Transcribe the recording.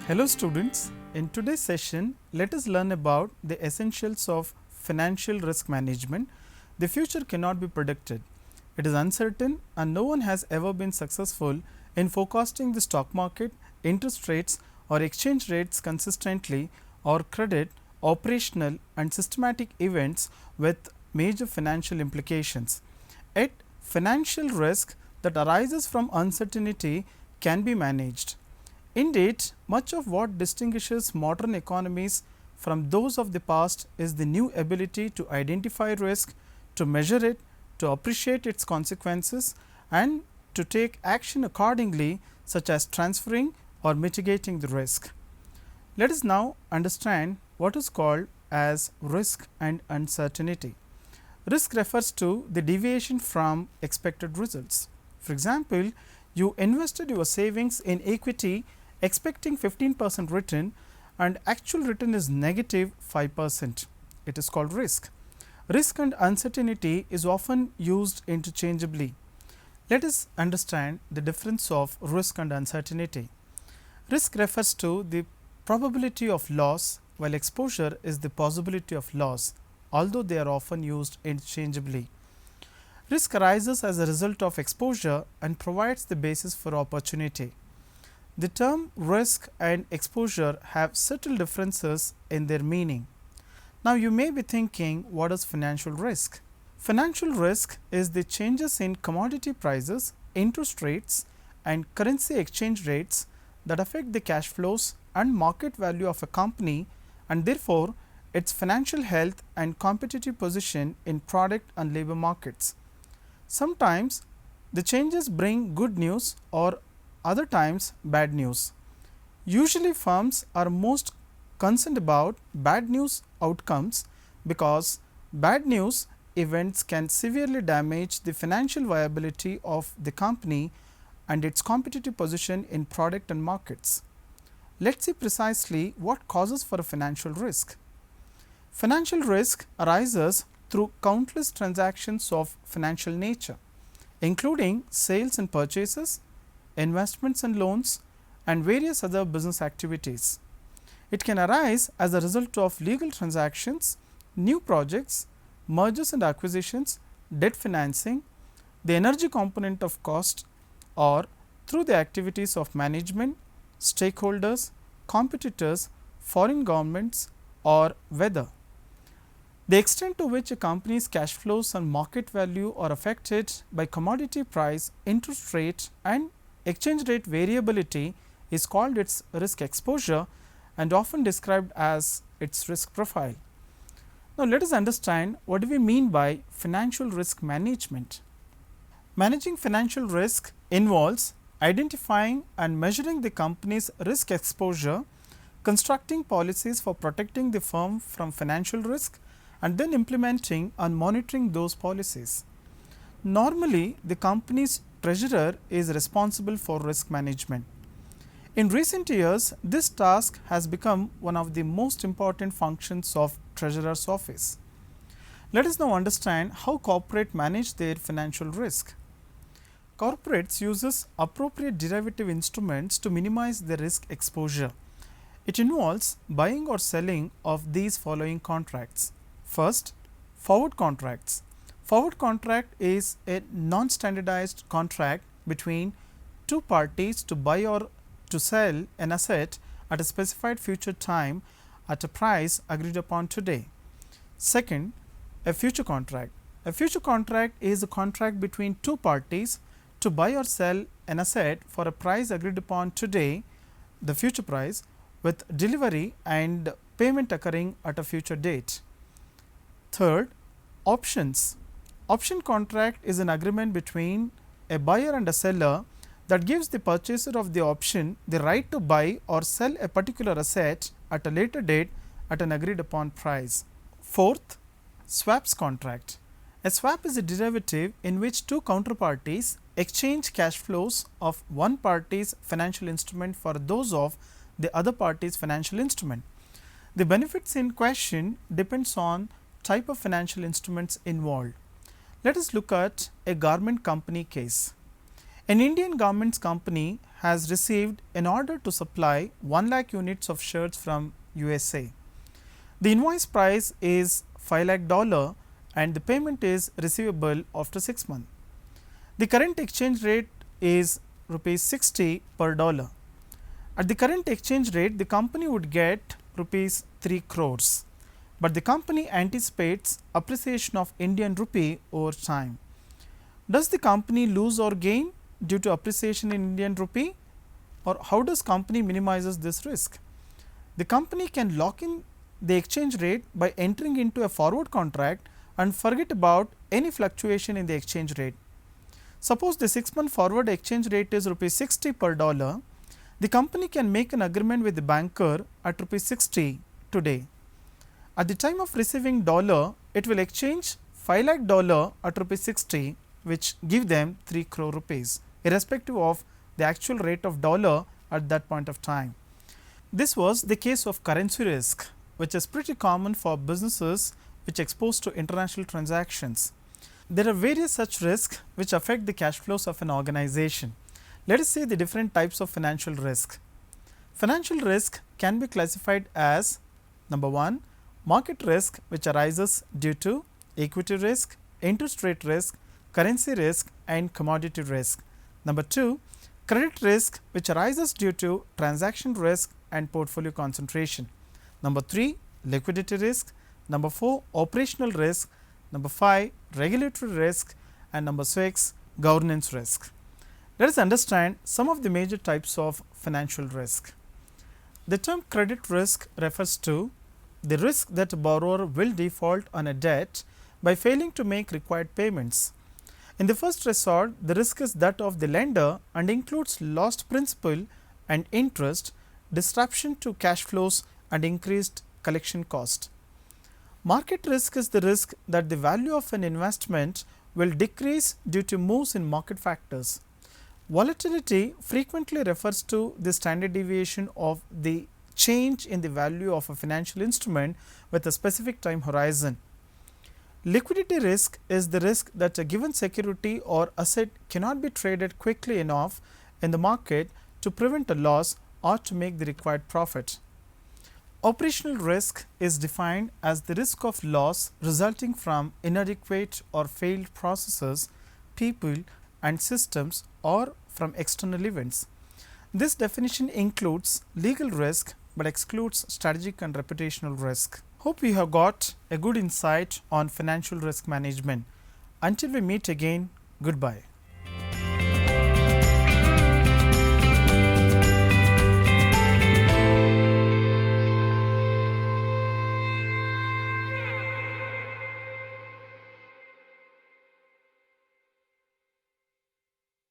Hello students, in today's session let us learn about the essentials of financial risk management. The future cannot be predicted. It is uncertain and no one has ever been successful in forecasting the stock market, interest rates or exchange rates consistently or credit, operational and systematic events with major financial implications. Yet financial risk that arises from uncertainty can be managed. Indeed, much of what distinguishes modern economies from those of the past is the new ability to identify risk, to measure it, to appreciate its consequences and to take action accordingly, such as transferring or mitigating the risk. Let us now understand what is called as risk and uncertainty. Risk refers to the deviation from expected results. For example, you invested your savings in equity expecting 15% return and actual return is negative 5%. It is called risk. Risk and uncertainty is often used interchangeably. Let us understand the difference of risk and uncertainty. Risk refers to the probability of loss, while exposure is the possibility of loss, although they are often used interchangeably. Risk arises as a result of exposure and provides the basis for opportunity. The term risk and exposure have subtle differences in their meaning. Now, you may be thinking, what is financial risk? Financial risk is the changes in commodity prices, interest rates and currency exchange rates that affect the cash flows and market value of a company and therefore, its financial health and competitive position in product and labor markets. Sometimes, the changes bring good news or other times bad news. Usually firms are most concerned about bad news outcomes because bad news events can severely damage the financial viability of the company and its competitive position in product and markets. Let us see precisely what causes for a financial risk. Financial risk arises through countless transactions of financial nature, including sales and purchases, investments and loans and various other business activities. It can arise as a result of legal transactions, new projects, mergers and acquisitions, debt financing, the energy component of cost or through the activities of management, stakeholders, competitors, foreign governments or weather. The extent to which a company's cash flows and market value are affected by commodity price, interest rate and exchange rate variability is called its risk exposure and often described as its risk profile. Now, let us understand what do we mean by financial risk management. Managing financial risk involves identifying and measuring the company's risk exposure, constructing policies for protecting the firm from financial risk and then implementing and monitoring those policies. Normally, the company's treasurer is responsible for risk management. In recent years, this task has become one of the most important functions of treasurer's office. Let us now understand how corporates manage their financial risk. Corporates uses appropriate derivative instruments to minimize their risk exposure. It involves buying or selling of these following contracts. First, forward contracts. Forward contract is a non-standardized contract between two parties to buy or to sell an asset at a specified future time at a price agreed upon today. Second, a future contract. A future contract is a contract between two parties to buy or sell an asset for a price agreed upon today, the future price, with delivery and payment occurring at a future date. Third, options. Option contract is an agreement between a buyer and a seller that gives the purchaser of the option the right to buy or sell a particular asset at a later date at an agreed upon price. Fourth, swaps contract. A swap is a derivative in which two counterparties exchange cash flows of one party's financial instrument for those of the other party's financial instrument. The benefits in question depends on type of financial instruments involved. Let us look at a garment company case. An Indian garments company has received an order to supply 1 lakh units of shirts from USA. The invoice price is $5 lakh and the payment is receivable after 6 months. The current exchange rate is rupees 60 per dollar. At the current exchange rate, the company would get rupees 3 crores, but the company anticipates appreciation of Indian rupee over time. Does the company lose or gain due to appreciation in Indian rupee, or how does company minimizes this risk? The company can lock in the exchange rate by entering into a forward contract and forget about any fluctuation in the exchange rate. Suppose the 6-month forward exchange rate is rupees 60 per dollar. The company can make an agreement with the banker at rupees 60 today. At the time of receiving dollar, it will exchange $5 lakh at rupees 60, which give them 3 crore rupees, irrespective of the actual rate of dollar at that point of time. This was the case of currency risk, which is pretty common for businesses which exposed to international transactions. There are various such risks which affect the cash flows of an organization. Let us see the different types of financial risk. Financial risk can be classified as number 1, market risk, which arises due to equity risk, interest rate risk, currency risk and commodity risk. Number 2, credit risk, which arises due to transaction risk and portfolio concentration. Number 3, liquidity risk. Number 4, operational risk. Number 5, regulatory risk, and number 6, governance risk. Let us understand some of the major types of financial risk. The term credit risk refers to the risk that a borrower will default on a debt by failing to make required payments. In the first resort, the risk is that of the lender and includes lost principal and interest, disruption to cash flows and increased collection cost. Market risk is the risk that the value of an investment will decrease due to moves in market factors. Volatility frequently refers to the standard deviation of the change in the value of a financial instrument with a specific time horizon. Liquidity risk is the risk that a given security or asset cannot be traded quickly enough in the market to prevent a loss or to make the required profit. Operational risk is defined as the risk of loss resulting from inadequate or failed processes, people and systems, or from external events. This definition includes legal risk but excludes strategic and reputational risk. Hope you have got a good insight on financial risk management. Until we meet again, goodbye.